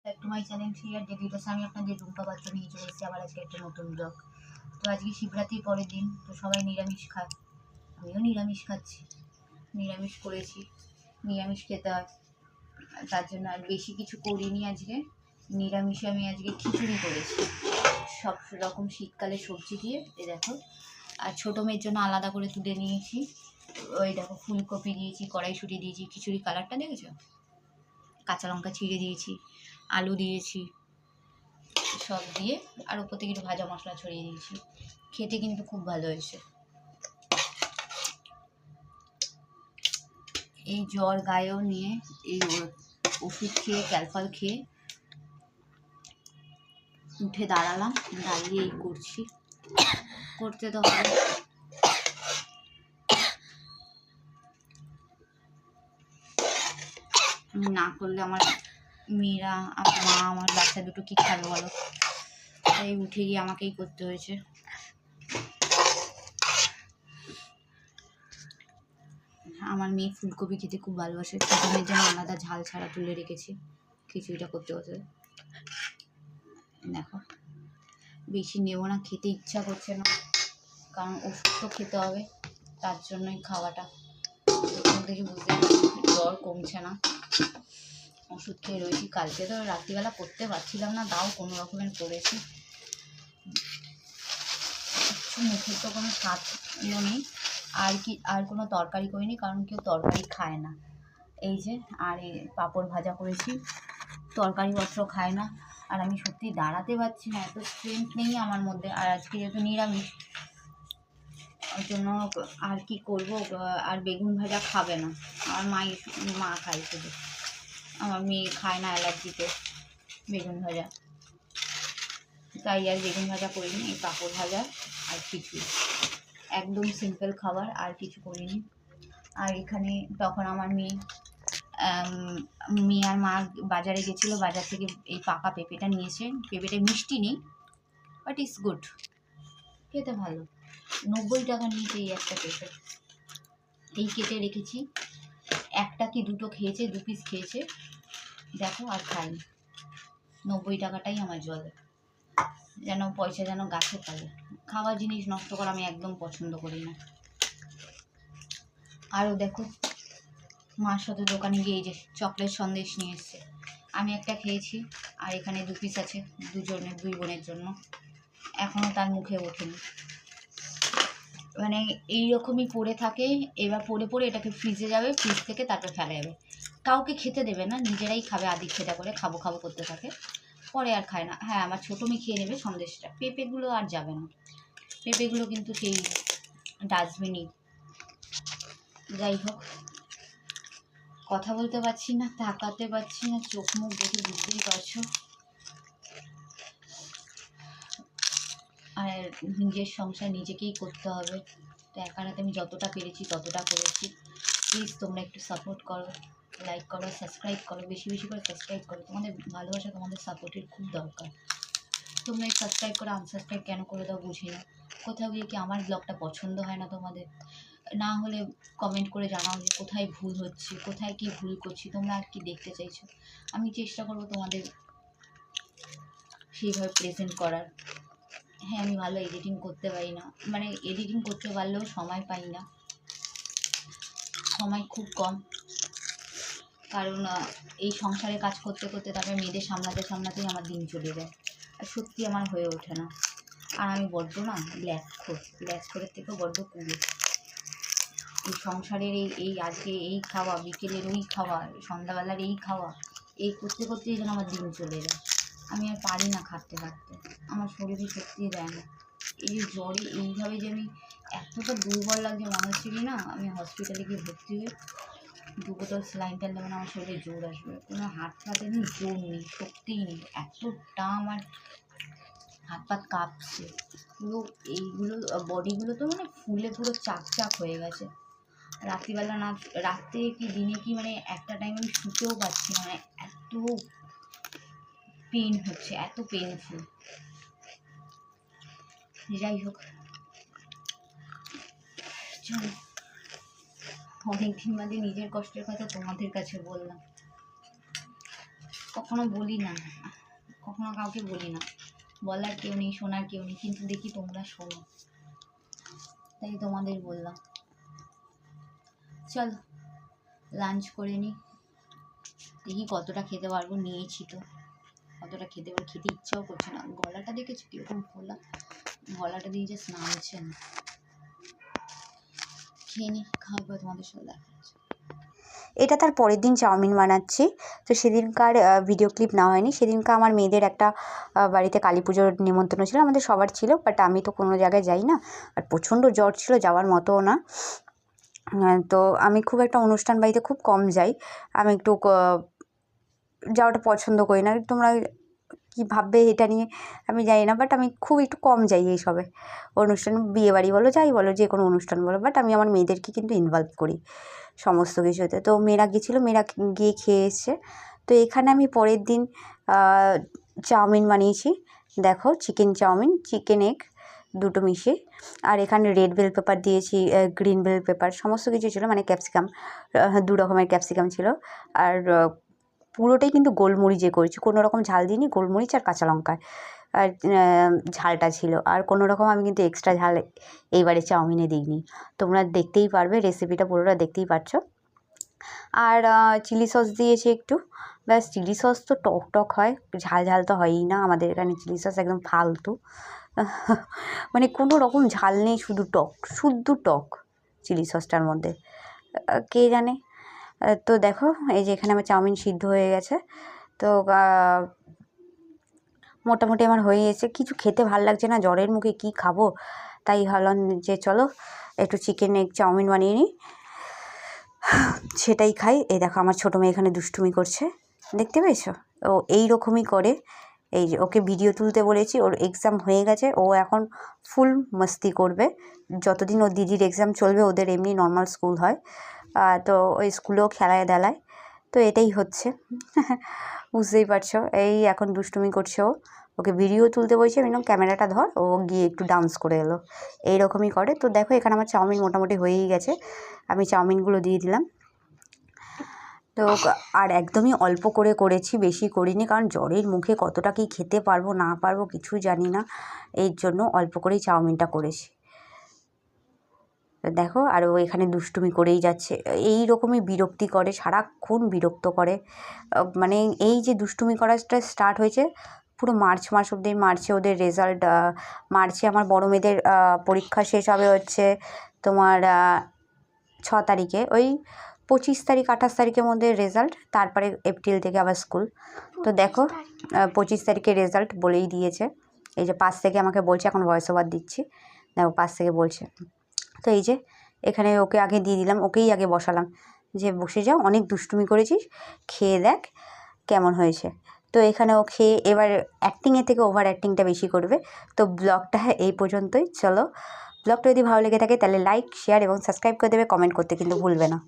Back to my channel share ডেভিটাস। আমি আপনাদের রুম্পা পাত্র নিয়ে চলে এসেছি আবার আজকে একটা নতুন ব্লগ। তো আজকে শিবরাত্রির পরের দিন, তো সবাই নিরামিষ খায়, আমিও নিরামিষ খাচ্ছি। নিরামিষ করেছি, নিরামিষ খেতে হয়, তার জন্য আর বেশি কিছু করিনি আজকে। নিরামিষে আমি আজকে খিচুড়ি করেছি সব রকম শীতকালে সবজি দিয়ে, এ দেখো। আর ছোটো মেয়ের জন্য আলাদা করে তুলে নিয়েছি, ওই দেখো ফুলকপি দিয়েছি, কড়াইশুঁটি দিয়েছি, খিচুড়ি কালারটা দেখেছো, কাঁচা লঙ্কা ছিঁড়ে দিয়েছি, আলু দিয়েছি, সব দিয়ে আর ওপর থেকে একটু ভাজা মশলা ছড়িয়ে দিয়েছি। খেতে কিন্তু খুব ভালো হয়েছে। এই জ্বর গায়েও নিয়ে এই ওষুধ খেয়ে ক্যালফল খেয়ে উঠে দাঁড়ালাম, দাঁড়িয়ে এই করছি, করতে তো হবে। না করলে আমার মেয়েরা, আমার মা, আমার বাচ্চা দুটো কী খাবে বলো, তাই উঠে গিয়ে আমাকেই করতে হয়েছে। আমার মেয়ে ফুলকপি খেতে খুব ভালোবাসে, ছোটোমের জন্য আলাদা ঝাল ছাড়া তুলে রেখেছি খিচুড়িটা করতে করতে। দেখো বেশি নেবো না, খেতে ইচ্ছা করছে না, কারণ ওষুধ তো খেতে হবে, তার জন্যই খাওয়াটা। ওখান থেকে বুঝতে জ্বর কমছে না, ওষুধ খেয়ে রয়েছি। কালকে তো রাত্রিবেলা করতে পারছিলাম না, তাও কোনো রকমের করেছি। মুখের তো কোনো স্বাদ নেই, আর কোনো তরকারি করিনি, কারণ কেউ তরকারি খায় না। এই যে আর এই পাঁপড় ভাজা করেছি, তরকারি পত্র খায় না। আর আমি সত্যি দাঁড়াতে পারছি না, এত স্ট্রেংথ নেই আমার মধ্যে। আর আজকে যেহেতু নিরামিষ, ওই জন্য আর কি করব। আর বেগুন ভাজা খাবে না, আমার মা খায় শুধু, আমার মেয়ে খায় না অ্যালার্জিতে বেগুন ভাজা, তাই আর বেগুন ভাজা করিনি। এই পাঁপড় ভাজা আর খিচুড়ি, একদম সিম্পল খাবার, আর কিছু করিনি। আর এখানে তখন আমার মেয়ে আর মা বাজারে গেছিলো, বাজার থেকে এই পাকা পেঁপেটা নিয়েছে। পেঁপেটা মিষ্টি নেই, বাট ইটস গুড, খেতে ভালো। 90 টাকা নিয়েছে এই একটা পেঁপে। এই কেটে রেখেছি, একটা কি দুটো খেয়েছে, 2 পিস খেয়েছে, দেখো, আর খাইনি। 90 টাকাটাই আমার জলে, যেন পয়সা যেন গাছে ফলে। খাওয়া জিনিস নষ্ট করা আমি একদম পছন্দ করি না। আরও দেখো, মার সাথে দোকানে গিয়ে এই যে চকলেট সন্দেশ নিয়ে এসছে, আমি একটা খেয়েছি, আর এখানে 2 পিস আছে দুই বোনের জন্য, এখনও তার মুখে ওঠেনি। মানে এইরকমই পড়ে থাকে, এবার পড়ে পড়ে এটাকে ফ্রিজে যাবে, ফ্রিজ থেকে তারপর ফেলা যাবে, কাউকে খেতে দেবে না, নিজেরাই খাবে, আদি খেটা করে খাবো খাবো করতে থাকে, পরে আর খায় না। হ্যাঁ, আমার ছোটো মেয়ে খেয়ে নেবে সন্দেশটা, পেঁপেগুলো আর যাবে না, পেঁপেগুলো কিন্তু সেই ডাস্টবিনই। যাই হোক, কথা বলতে পারছি না, তাকাতে পারছি না, চোখ মুখ দেখে বুঝতেই পারছো। আর নিজের সংসার নিজেকেই করতে হবে, তো একার হাতে আমি যতটা পেরেছি ততটা করেছি। প্লিজ তোমরা একটু সাপোর্ট করো, লাইক করো, সাবস্ক্রাইব করো, বেশি বেশি করে সাবস্ক্রাইব করো। তোমাদের ভালোবাসা, তোমাদের সাপোর্টের খুব দরকার। তোমরা এই সাবস্ক্রাইব করে আনসাবস্ক্রাইব কেন করে দাও বুঝি না। কোথাও গিয়ে কি আমার ব্লগটা পছন্দ হয় না তোমাদের? না হলে কমেন্ট করে জানাও যে কোথায় ভুল হচ্ছে, কোথায় কি ভুল করছি, তোমরা আর কি দেখতে চাইছো। আমি চেষ্টা করবো তোমাদের সেইভাবে প্রেজেন্ট করার। হ্যাঁ, আমি ভালো এডিটিং করতে পারি না, মানে এডিটিং করতে পারলেও সময় পাই না, সময় খুব কম। কারণ এই সংসারে কাজ করতে করতে তারপরে মেয়েদের সামলাতে সামলাতেই আমার দিন চলে যায়, আর সত্যি আমার হয়ে ওঠে না। আর আমি বড্ড না ব্ল্যাক স্কোরের থেকেও বড্ড কুড়ি। এই সংসারের এই আজকে এই খাওয়া, বিকেলের ওই খাওয়া, সন্ধ্যাবেলার এই খাওয়া, এই করতে করতেই যেন আমার দিন চলে যায়। আমি আর পারি না খাটতে খাটতে, আমার শরীরে সত্যিই দেয় না। এই যে জ্বরে এইভাবে যে আমি এতটা দুর্বল লাগছে, মনে হচ্ছে কি না আমি হসপিটালে গিয়ে ভর্তি হয়ে 2 বোতল স্যালাইন টানলে মানে আমার শরীরে জোর আসবে। কোনো হাত পাতে নেই, জোর নেই, শক্তিই নেই, এতটা আমার হাত পাত কাঁপছে পুরো। এইগুলো বডিগুলো তো মানে ফুলে পুরো চাক হয়ে গেছে। রাত্রিবেলা না, রাত্রে কি দিনে কি, মানে একটা টাইম আমি শুতেও পারছি না, মানে এত পেন হচ্ছে, এত পেনফুল। যাই হোক, চলো, অনেকদিন বাদে নিজের কষ্টের কথা তোমাদের কাছে বললাম। কখনো বলি না, কখনো কাউকে বলি না, বলার কেউ নেই, শোনার কেউ নেই, কিন্তু দেখি তোমরা শোনো, তাই তোমাদের বললাম। চল লাঞ্চ করে নি, দেখি কতটা খেতে পারবো, নিয়েছি তো কতটা খেতে পারবো, খেতে ইচ্ছাও করছে না। গলাটা দেখেছো কিরকম ফোলা, গলাটা দিয়ে জাস্ট নামছে না। খেয়ে নি, খাওয়ার তোমাদের সাথে দেখা যাচ্ছে। এটা তার পরের দিন চাউমিন বানাচ্ছি। তো সেদিনকার ভিডিও ক্লিপ নেওয়া হয়নি। সেদিনকার আমার মেয়েদের একটা বাড়িতে কালী পুজোর নিমন্ত্রণ ছিল, আমাদের সবার ছিল, বাট আমি তো কোনো জায়গায় যাই না, আর প্রচণ্ড জ্বর ছিল, যাওয়ার মতোও না। তো আমি খুব একটা অনুষ্ঠান বাড়িতে খুব কম যাই, আমি একটু যাওয়াটা পছন্দ করি না। তোমরা কী ভাববে এটা নিয়ে আমি জানি না, বাট আমি খুব একটু কম যাই এইসবে অনুষ্ঠান, বিয়েবাড়ি বলো, যাই বলো, যে কোনো অনুষ্ঠান বলো, বাট আমি আমার মেয়েদেরকে কিন্তু ইনভলভ করি সমস্ত কিছুতে। তো মেয়েরা গিয়েছিলো, মেয়েরা গিয়ে খেয়ে এসছে। তো এখানে আমি পরের দিন চাউমিন বানিয়েছি, দেখো চিকেন চাউমিন, চিকেন এগ দুটো মিশিয়ে, আর এখানে রেড বেল পেপার দিয়েছি, গ্রিন বেল পেপার, সমস্ত কিছু ছিল, মানে ক্যাপসিকাম, 2 রকমের ক্যাপসিকাম ছিল, আর পুরোটাই কিন্তু গোলমরিচে করেছি, কোনো রকম ঝাল দিইনি, গোলমরিচ আর কাঁচা লঙ্কায় আর ঝালটা ছিল, আর কোনো রকম আমি কিন্তু এক্সট্রা ঝাল এইবারে চাউমিনে দিইনি। তোমরা দেখতেই পারবে, রেসিপিটা পুরোটা দেখতেই পাচ্ছ। আর চিলি সস দিয়েছি একটু, ব্যাস। চিলি সস তো টক টক হয়, ঝাল ঝাল তো হয়ই না, আমাদের এখানে চিলি সস একদম ফালতু, মানে কোনো রকম ঝাল নেই, শুধু টক, শুদ্ধ টক চিলি সসটার মধ্যে, কে জানে। তো দেখো এই যে এখানে আমার চাউমিন সিদ্ধ হয়ে গেছে, তো মোটামুটি আমার হয়ে গেছে। কিছু খেতে ভাল লাগছে না, জ্বরের মুখে কি খাবো, তাই ভাবলাম যে চলো একটু চিকেন এগ চাউমিন বানিয়ে নিই, সেটাই খাই। এই দেখো আমার ছোটো মেয়ে এখানে দুষ্টুমি করছে, দেখতে পেয়েছো? ও এই রকমই করে। এই যে ওকে ভিডিও তুলতে বলেছি, ওর এক্সাম হয়ে গেছে, ও এখন ফুল মস্তি করবে যতদিন ওর দিদির এক্সাম চলবে। ওদের এমনি নর্মাল স্কুল হয়, তো ওই স্কুলেও খেলায় দেলায়, তো এটাই হচ্ছে। বুঝতেই পারছো, এই এখন দুষ্টুমি করছে ও, ওকে ভিডিও তুলতে বলছি, আমি ক্যামেরাটা ধর, ও গিয়ে একটু ডান্স করে এলো, এইরকমই করে। তো দেখো এখানে আমার চাউমিন মোটামুটি হয়েই গেছে, আমি চাউমিনগুলো দিয়ে দিলাম। তো আর একদমই অল্প করে করেছি, বেশি করিনি, কারণ জ্বরের মুখে কতটা কি খেতে পারবো না পারবো কিছু জানি না, এর জন্য অল্প করেই চাউমিনটা করেছি। দেখো আর ও এখানে দুষ্টুমি করেই যাচ্ছে, এই রকমই বিরক্তি করে, সারাক্ষণ বিরক্ত করে। মানে এই যে দুষ্টুমি করাটা স্টার্ট হয়েছে পুরো মার্চ মাস অবধি। মার্চে ওদের রেজাল্ট, মার্চে আমার বড় মেয়েদের পরীক্ষা শেষ হবে হচ্ছে তোমার 6 তারিখে, ওই 25 তারিখ 28 তারিখের মধ্যে রেজাল্ট, তারপরে এপ্রিল থেকে আবার স্কুল। তো দেখো 25 তারিখে রেজাল্ট বলেই দিয়েছে, এই যে 5 থেকে আমাকে বলছে, এখন ভয়েস ওভার দিচ্ছি, দেখো 5 থেকে বলছে। তো এই যে এখানে ওকে আগে দিয়ে দিলাম, ওকেই আগে বসালাম, যে বসে যাও, অনেক দুষ্টুমি করেছিস, খেয়ে দেখ কেমন হয়েছে। তো এখানে ও খেয়ে এবার অ্যাক্টিংয়ের থেকে ওভার অ্যাক্টিংটা বেশি করবে। তো ব্লগটা এই পর্যন্তই। চলো, ব্লগটা যদি ভালো লেগে থাকে তাহলে লাইক, শেয়ার এবং সাবস্ক্রাইব করে দেবে, কমেন্ট করতে কিন্তু ভুলবে না।